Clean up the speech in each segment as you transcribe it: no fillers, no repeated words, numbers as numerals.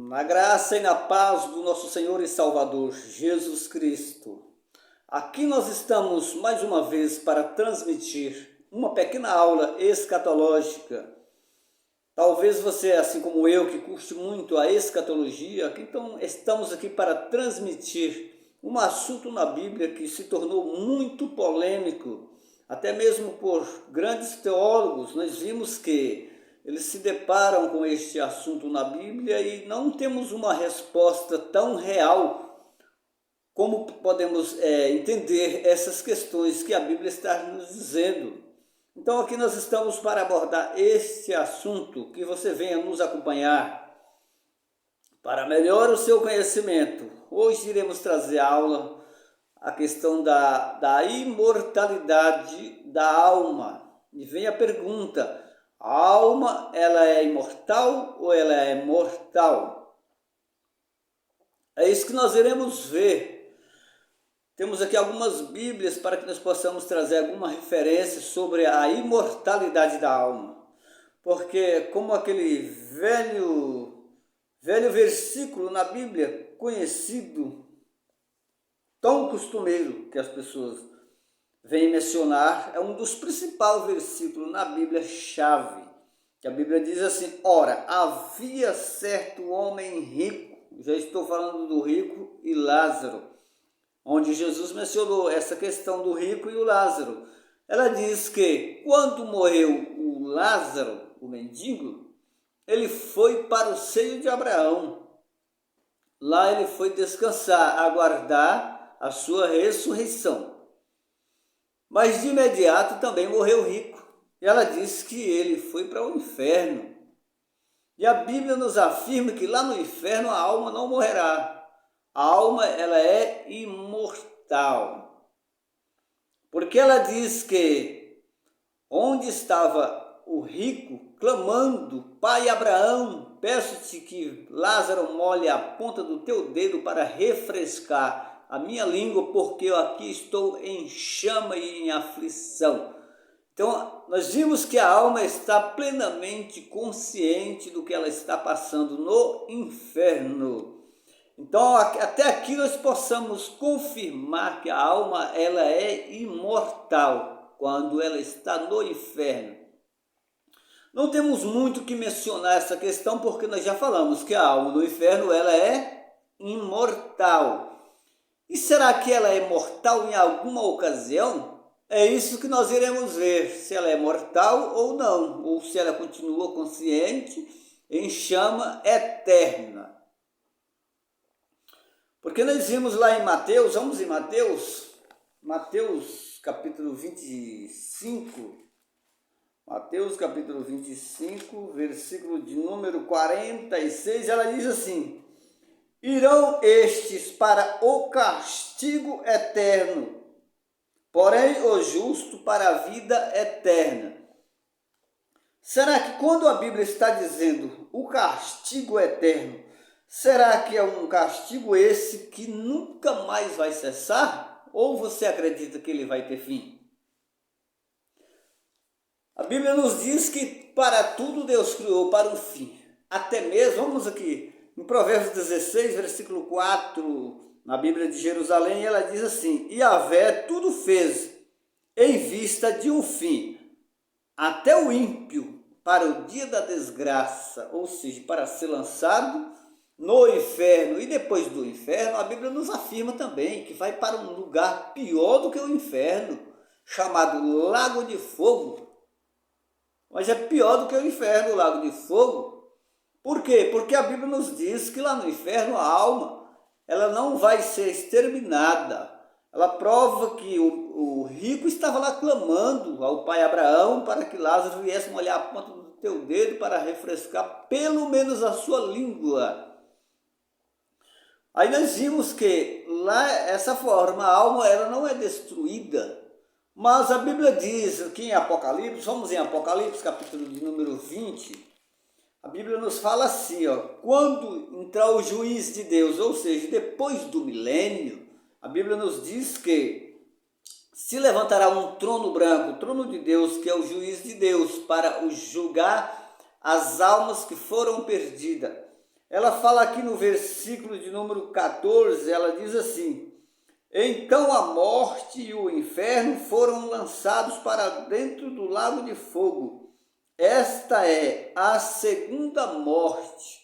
Na graça e na paz do nosso Senhor e Salvador Jesus Cristo. Aqui nós estamos mais uma vez para transmitir uma pequena aula escatológica. Talvez você, assim como eu, que curte muito a escatologia, então estamos aqui para transmitir um assunto na Bíblia que se tornou muito polêmico, até mesmo por grandes teólogos. Nós vimos que eles se deparam com este assunto na Bíblia e não temos uma resposta tão real como podemos entender essas questões que a Bíblia está nos dizendo. Então aqui nós estamos para abordar este assunto, que você venha nos acompanhar para melhorar o seu conhecimento. Hoje iremos trazer aula a questão da imortalidade da alma. E vem a pergunta: a alma, ela é imortal ou ela é mortal? É isso que nós iremos ver. Temos aqui algumas bíblias para que nós possamos trazer alguma referência sobre a imortalidade da alma. Porque como aquele velho versículo na Bíblia, conhecido, tão costumeiro que as pessoas vêm mencionar, é um dos principais versículos na Bíblia-chave, que a Bíblia diz assim: ora, havia certo homem rico, já estou falando do rico e Lázaro, onde Jesus mencionou essa questão do rico e o Lázaro. Ela diz que quando morreu o Lázaro, o mendigo, ele foi para o seio de Abraão. Lá ele foi descansar, aguardar a sua ressurreição. Mas de imediato também morreu rico. E ela diz que ele foi para o inferno. E a Bíblia nos afirma que lá no inferno a alma não morrerá. A alma, ela é imortal. Porque ela diz que onde estava o rico clamando: Pai Abraão, peço-te que Lázaro molhe a ponta do teu dedo para refrescar a minha língua, porque eu aqui estou em chama e em aflição. Então, nós vimos que a alma está plenamente consciente do que ela está passando no inferno. Então, até aqui nós possamos confirmar que a alma, ela é imortal quando ela está no inferno. Não temos muito que mencionar essa questão, porque nós já falamos que a alma no inferno, ela é imortal. E será que ela é mortal em alguma ocasião? É isso que nós iremos ver, se ela é mortal ou não, ou se ela continua consciente em chama eterna. Porque nós vimos lá em Mateus, vamos em Mateus capítulo 25, Mateus capítulo 25, versículo de número 46, ela diz assim: irão estes para o castigo eterno, porém o justo para a vida eterna. Será que quando a Bíblia está dizendo o castigo eterno, será que é um castigo esse que nunca mais vai cessar? Ou você acredita que ele vai ter fim? A Bíblia nos diz que para tudo Deus criou para um fim. Até mesmo, vamos aqui, em Provérbios 16, versículo 4, na Bíblia de Jerusalém, ela diz assim: e Yahvé tudo fez em vista de um fim, até o ímpio para o dia da desgraça, ou seja, para ser lançado no inferno. E depois do inferno, a Bíblia nos afirma também que vai para um lugar pior do que o inferno, chamado Lago de Fogo. Mas é pior do que o inferno, o Lago de Fogo. Por quê? Porque a Bíblia nos diz que lá no inferno a alma, ela não vai ser exterminada. Ela prova que o rico estava lá clamando ao pai Abraão para que Lázaro viesse molhar a ponta do teu dedo para refrescar pelo menos a sua língua. Aí nós vimos que lá, essa forma, a alma, ela não é destruída. Mas a Bíblia diz aqui em Apocalipse, vamos em Apocalipse capítulo de número 20, a Bíblia nos fala assim, quando entrar o juiz de Deus, ou seja, depois do milênio, a Bíblia nos diz que se levantará um trono branco, o trono de Deus, que é o juiz de Deus, para julgar as almas que foram perdidas. ela fala aqui no versículo de número 14, ela diz assim: então a morte e o inferno foram lançados para dentro do lago de fogo. Esta é a segunda morte,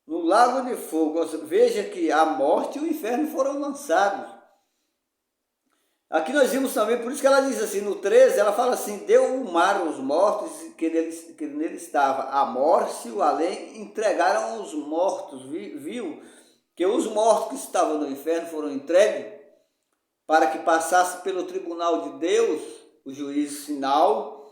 no lago de fogo. Veja que a morte e o inferno foram lançados. Aqui nós vimos também, por isso que ela diz assim, no 13, ela fala assim: deu o mar os mortos que nele estava, a morte e o além entregaram os mortos. Viu que os mortos que estavam no inferno foram entregues para que passasse pelo tribunal de Deus, o juiz final,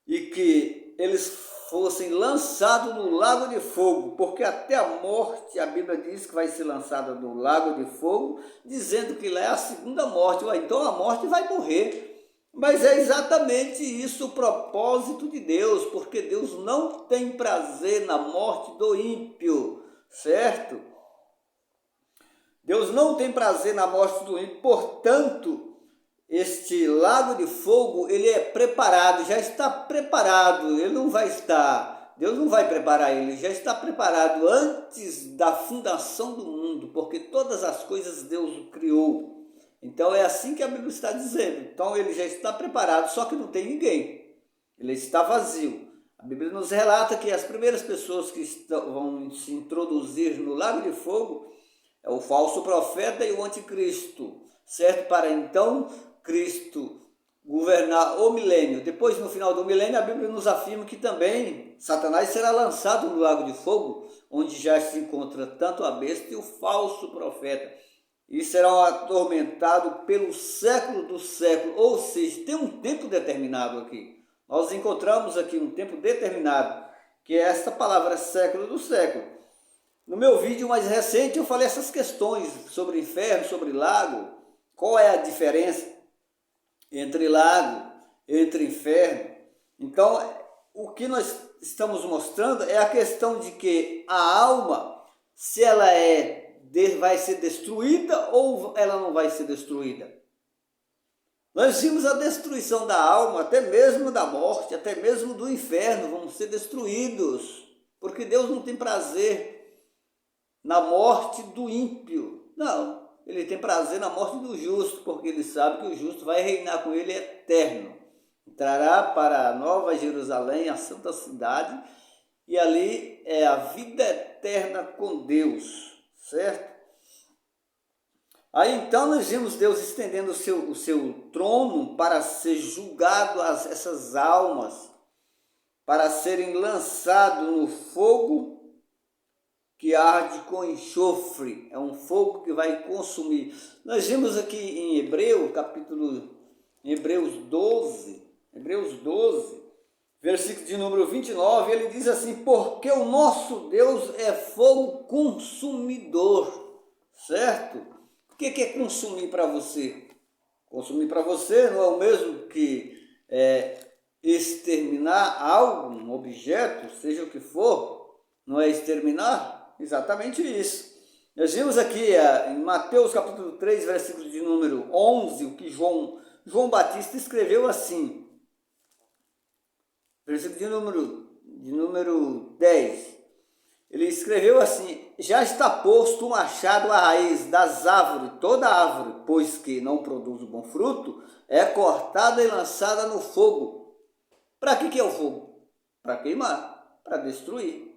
e que eles fossem lançados no lago de fogo, porque até a morte, a Bíblia diz que vai ser lançada no lago de fogo, dizendo que lá é a segunda morte. Então a morte vai morrer. Mas é exatamente isso o propósito de Deus, porque Deus não tem prazer na morte do ímpio, certo? Deus não tem prazer na morte do ímpio, portanto, este lago de fogo, ele é preparado, já está preparado, ele não vai estar, Deus não vai preparar ele, já está preparado antes da fundação do mundo, porque todas as coisas Deus criou. Então é assim que a Bíblia está dizendo. Então ele já está preparado, só que não tem ninguém, ele está vazio. A Bíblia nos relata que as primeiras pessoas que vão se introduzir no lago de fogo é o falso profeta e o anticristo, certo? Para então Cristo governar o milênio. Depois, no final do milênio, a Bíblia nos afirma que também Satanás será lançado no lago de fogo, onde já se encontra tanto a besta e o falso profeta, e serão atormentados pelo século do século. Ou seja, tem um tempo determinado aqui. Nós encontramos aqui um tempo determinado, que é esta palavra século do século. No meu vídeo mais recente eu falei essas questões sobre inferno, sobre lago, qual é a diferença entre lago, entre inferno. Então, o que nós estamos mostrando é a questão de que a alma, se ela vai ser destruída ou ela não vai ser destruída. Nós vimos a destruição da alma, até mesmo da morte, até mesmo do inferno, vão ser destruídos, porque Deus não tem prazer na morte do ímpio. Não. Ele tem prazer na morte do justo, porque ele sabe que o justo vai reinar com ele eterno. Entrará para a Nova Jerusalém, a santa cidade, e ali é a vida eterna com Deus, certo? Aí então nós vimos Deus estendendo o seu trono para ser julgado essas almas, para serem lançados no fogo que arde com enxofre, é um fogo que vai consumir. Nós vimos aqui em Hebreus 12, versículo de número 29, ele diz assim: porque o nosso Deus é fogo consumidor, certo? O que é consumir para você? Consumir para você não é o mesmo que exterminar algo, um objeto, seja o que for, não é exterminar? Exatamente isso. Nós vimos aqui em Mateus capítulo 3, versículo de número 11, o que João Batista escreveu assim, versículo de número 10, ele escreveu assim: já está posto o machado à raiz das árvores, toda árvore, pois que não produz bom fruto, é cortada e lançada no fogo. Para que é o fogo? Para queimar, para destruir.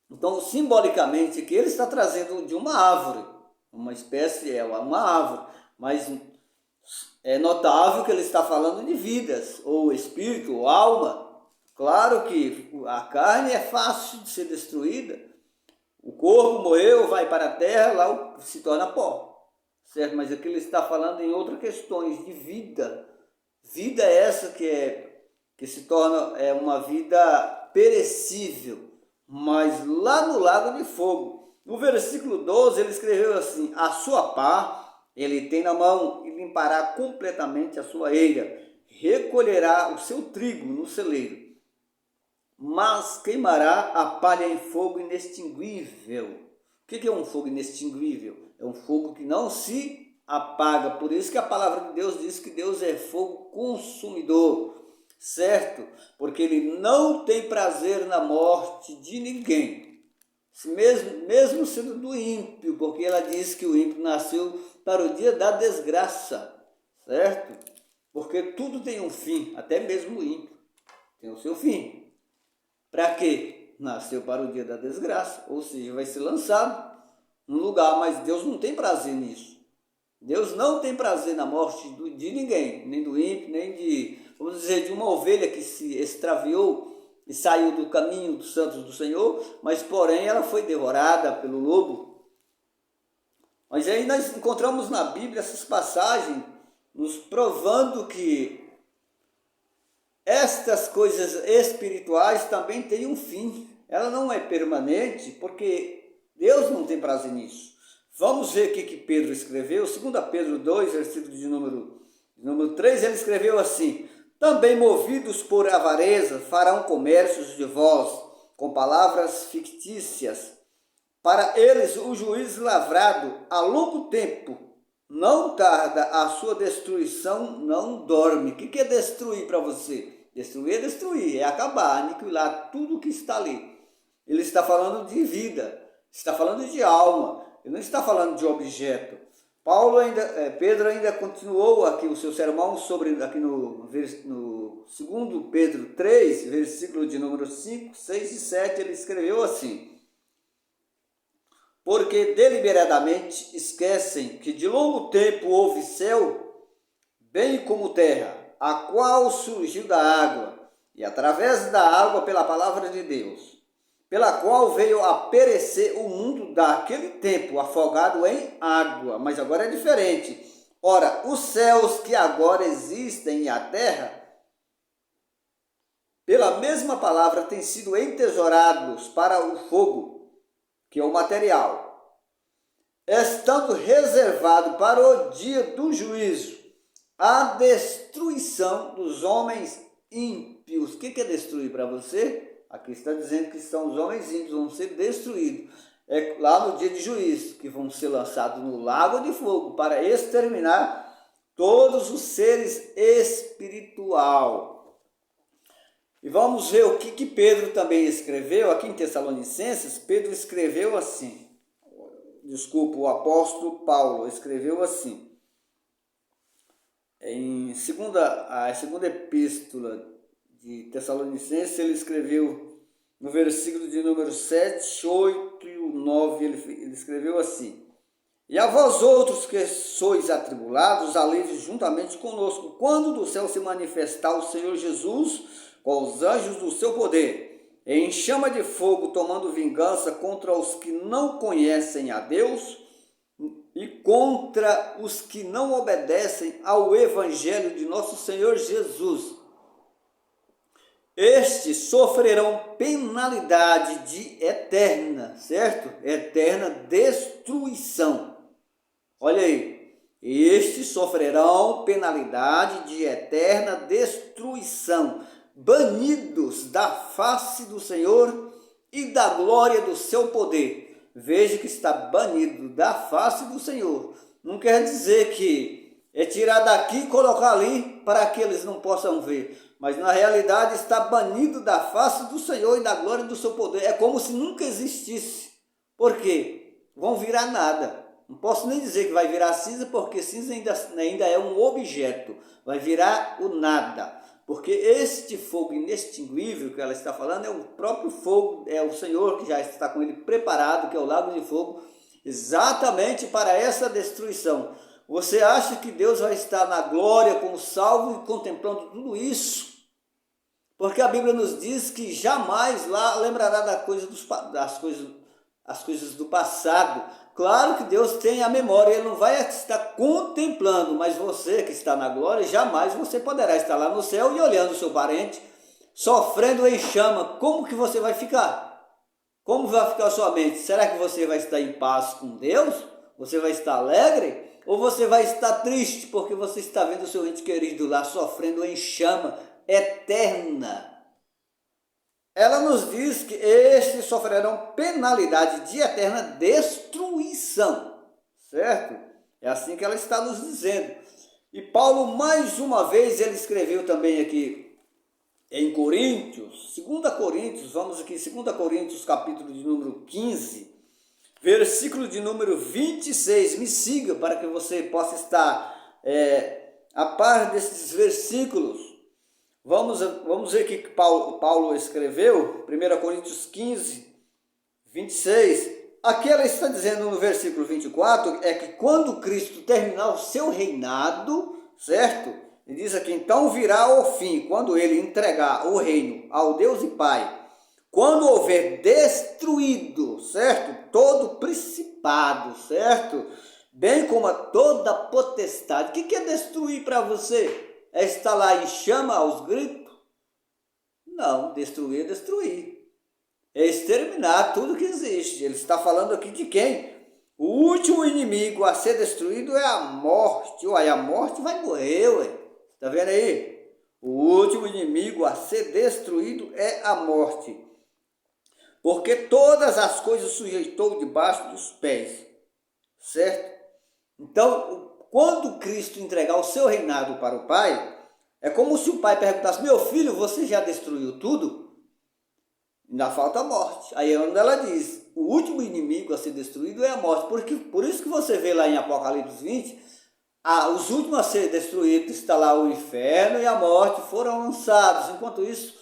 Então, simbolicamente, que ele está trazendo de uma árvore, uma espécie, uma árvore, mas é notável que ele está falando de vidas, ou espírito, ou alma. Claro que a carne é fácil de ser destruída, o corpo morreu, vai para a terra, lá se torna pó, certo? Mas aqui ele está falando em outras questões de vida. Vida essa que se torna uma vida perecível, mas lá no lago de fogo. No versículo 12 ele escreveu assim: a sua pá ele tem na mão e limpará completamente a sua eira, recolherá o seu trigo no celeiro, mas queimará a palha em fogo inextinguível. O que é um fogo inextinguível? É um fogo que não se apaga. Por isso que a palavra de Deus diz que Deus é fogo consumidor. certo? Porque ele não tem prazer na morte de ninguém, mesmo sendo do ímpio, porque ela diz que o ímpio nasceu para o dia da desgraça, certo? Porque tudo tem um fim, até mesmo o ímpio tem o seu fim. Para quê? Nasceu para o dia da desgraça, ou seja, vai ser lançado num lugar, mas Deus não tem prazer nisso. Deus não tem prazer na morte de ninguém, nem do ímpio, nem de, vamos dizer, de uma ovelha que se extraviou e saiu do caminho dos santos do Senhor, mas porém ela foi devorada pelo lobo. Mas aí nós encontramos na Bíblia essas passagens nos provando que estas coisas espirituais também têm um fim. Ela não é permanente porque Deus não tem prazer nisso. Vamos ver o que Pedro escreveu. 2 Pedro 2, versículo de número 3, ele escreveu assim: também movidos por avareza farão comércios de vós com palavras fictícias. Para eles o juízo lavrado a longo tempo não tarda, a sua destruição não dorme. O que é destruir para você? Destruir, é acabar, aniquilar tudo que está ali. Ele está falando de vida, está falando de alma, ele não está falando de objeto. Pedro ainda continuou aqui o seu sermão sobre, aqui no 2 Pedro 3, versículo de número 5, 6 e 7, ele escreveu assim: porque deliberadamente esquecem que de longo tempo houve céu, bem como terra, a qual surgiu da água, e através da água pela palavra de Deus, pela qual veio a perecer o mundo daquele tempo, afogado em água. Mas agora é diferente. Ora, os céus que agora existem e a terra, pela mesma palavra, têm sido entesourados para o fogo, que é o material, estando reservado para o dia do juízo, a destruição dos homens ímpios. O que é destruir para você? Aqui está dizendo que são os homens ímpios, vão ser destruídos. É lá no dia de juízo, que vão ser lançados no lago de fogo para exterminar todos os seres espirituais. E vamos ver o que Pedro também escreveu, aqui em Tessalonicenses. Pedro escreveu assim, o apóstolo Paulo escreveu assim, a segunda epístola de Tessalonicenses, ele escreveu no versículo de número 7, 8 e 9, ele escreveu assim: e a vós outros que sois atribulados, alivie juntamente conosco, quando do céu se manifestar o Senhor Jesus com os anjos do seu poder, em chama de fogo, tomando vingança contra os que não conhecem a Deus e contra os que não obedecem ao evangelho de nosso Senhor Jesus. Estes sofrerão penalidade de eterna, certo? Eterna destruição. Olha aí. Estes sofrerão penalidade de eterna destruição, banidos da face do Senhor e da glória do seu poder. Veja que está banido da face do Senhor. Não quer dizer que é tirar daqui e colocar ali para que eles não possam ver. Mas na realidade está banido da face do Senhor e da glória do seu poder. É como se nunca existisse. Por quê? Vão virar nada. Não posso nem dizer que vai virar cinza, porque cinza ainda é um objeto. Vai virar o nada. Porque este fogo inextinguível que ela está falando é o próprio fogo, é o Senhor que já está com ele preparado, que é o lago de fogo, exatamente para essa destruição. Você acha que Deus vai estar na glória como salvo e contemplando tudo isso? Porque a Bíblia nos diz que jamais lá lembrará das coisas do passado. Claro que Deus tem a memória, Ele não vai estar contemplando, mas você que está na glória, jamais você poderá estar lá no céu e olhando o seu parente, sofrendo em chama. Como que você vai ficar? Como vai ficar a sua mente? Será que você vai estar em paz com Deus? Você vai estar alegre? Ou você vai estar triste porque você está vendo o seu ente querido lá sofrendo em chama eterna? Ela nos diz que estes sofrerão penalidade de eterna destruição, certo? É assim que ela está nos dizendo. E Paulo, mais uma vez, ele escreveu também aqui em Coríntios, 2 Coríntios, vamos aqui, 2 Coríntios, capítulo de número 15, versículo de número 26. Me siga para que você possa estar a par desses versículos. Vamos ver o que Paulo escreveu, 1 Coríntios 15, 26. Aqui ela está dizendo no versículo 24, é que quando Cristo terminar o seu reinado, certo? Ele diz aqui, então virá o fim, quando ele entregar o reino ao Deus e Pai, quando houver destruído, certo? Todo principado, certo? Bem como a toda potestade. O que é destruir para você? É estar lá em chama aos gritos? Não, destruir é destruir. É exterminar tudo que existe. Ele está falando aqui de quem? O último inimigo a ser destruído é a morte. Uai, a morte vai morrer, ué. Está vendo aí? O último inimigo a ser destruído é a morte. Porque todas as coisas sujeitou debaixo dos pés. Certo? Então, quando Cristo entregar o seu reinado para o Pai, é como se o Pai perguntasse, meu filho, você já destruiu tudo? Ainda falta a morte. Aí é onde ela diz, o último inimigo a ser destruído é a morte. Por isso que você vê lá em Apocalipse 20, os últimos a ser destruídos está lá o inferno e a morte foram lançados. Enquanto isso,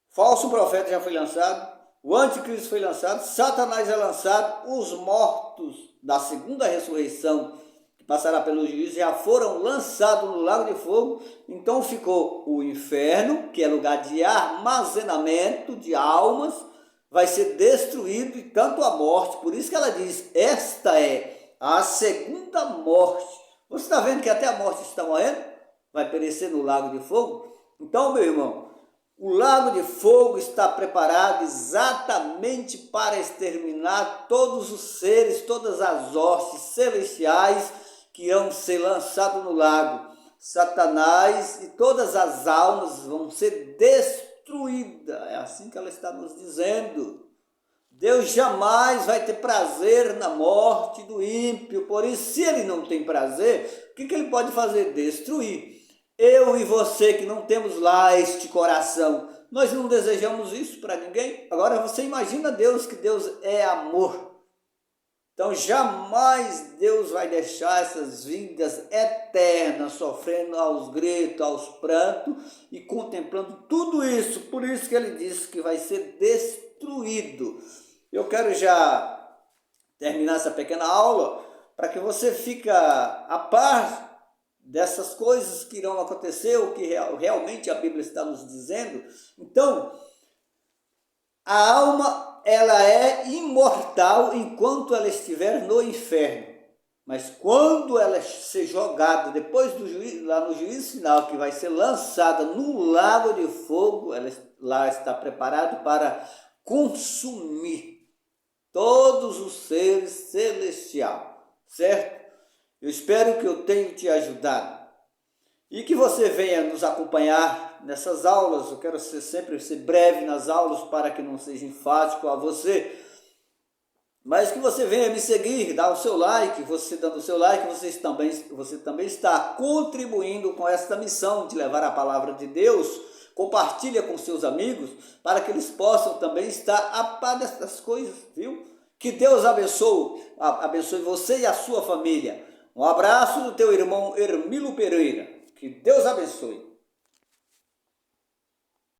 falso profeta já foi lançado, o anticristo foi lançado, Satanás é lançado, os mortos da segunda ressurreição, que passará pelo juízo, já foram lançados no lago de fogo. Então ficou o inferno, que é lugar de armazenamento de almas, vai ser destruído, e tanto a morte. Por isso que ela diz, esta é a segunda morte. Você está vendo que até a morte está morrendo? Vai perecer no lago de fogo? Então, meu irmão, o lago de fogo está preparado exatamente para exterminar todos os seres, todas as hostes celestiais que irão ser lançados no lago. Satanás e todas as almas vão ser destruídas. É assim que ela está nos dizendo. Deus jamais vai ter prazer na morte do ímpio. Por isso, se ele não tem prazer, o que ele pode fazer? Destruir. Eu e você que não temos lá este coração, nós não desejamos isso para ninguém. Agora você imagina Deus, que Deus é amor. Então jamais Deus vai deixar essas vidas eternas sofrendo aos gritos, aos prantos e contemplando tudo isso. Por isso que ele disse que vai ser destruído. Eu quero já terminar essa pequena aula para que você fique a par dessas coisas que irão acontecer, o que realmente a Bíblia está nos dizendo. Então, a alma, ela é imortal enquanto ela estiver no inferno. Mas quando ela ser jogada, depois do juízo, lá no juízo final, que vai ser lançada no lago de fogo, ela lá está preparado para consumir todos os seres celestiais, certo? Eu espero que eu tenha te ajudado e que você venha nos acompanhar nessas aulas. Eu quero sempre ser breve nas aulas para que não seja enfático a você, mas que você venha me seguir, dar o seu like. Você dando o seu like, você também está contribuindo com esta missão de levar a palavra de Deus. Compartilha com seus amigos para que eles possam também estar a par dessas coisas, viu? Que Deus abençoe você e a sua família. Um abraço do teu irmão Hermilo Pereira. Que Deus abençoe.